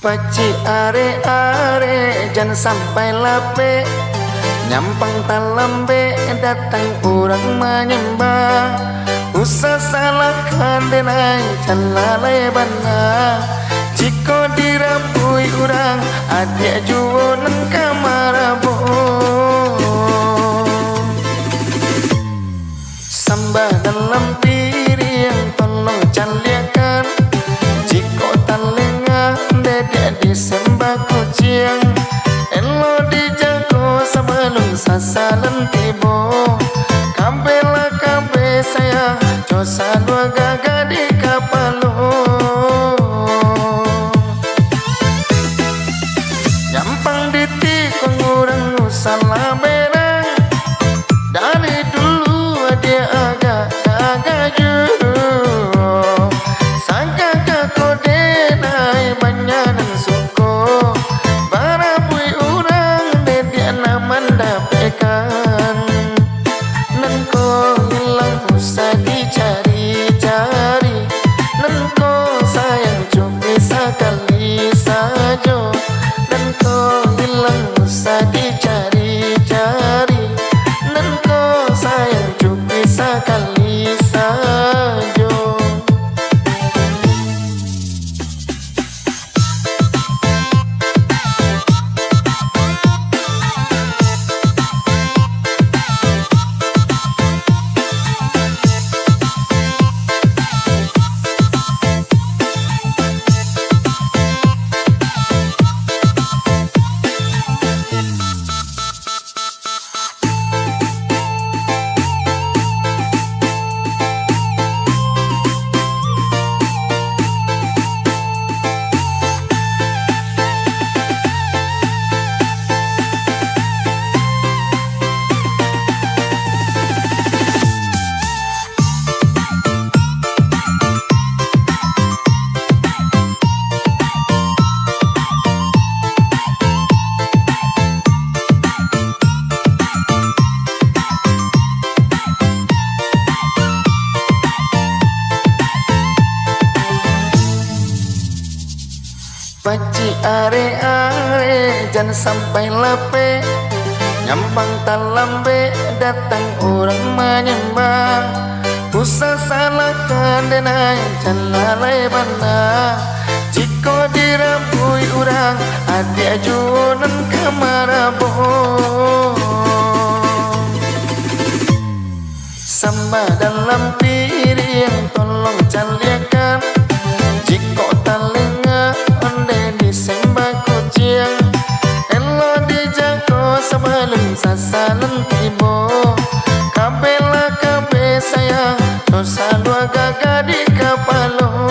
Paci are-are jangan sampai lape, nyampang talambe datang orang menyembah. Usah salahkan denai calalai bana, jika dirabui orang adik juo nang kamarabo. Sambah dalam piring tolong caliakan, jika talengah dedek disembah kucing. Elo dijago sebelum sasaran tibo, kabela kabe sayang cosa dua gaga di kapalo. Nyampang ditikung orang salah berang, dari dulu dia agak gaju. Sangka kode naik banyak dan suko, barabui orang dia naman dapekan. Nan ko hilang usah dicari-cari, nan ko sayang cuma sekali saja. Nan ko hilang usah dicari-cari, nan ko sayang cuma sekali saja. Paci are-are jangan sampai lape, nyampang talambe datang orang menyembah. Usah salahkan denai calalai bana, jika dirabui orang adik jualan kamarabo. Sambah dalam piring tolong caliakan, jika talengah onde disembah kucing. Elo dijago sebelum sasaran tibo, kabela kabe sayang dosa dua gaga di kapalo.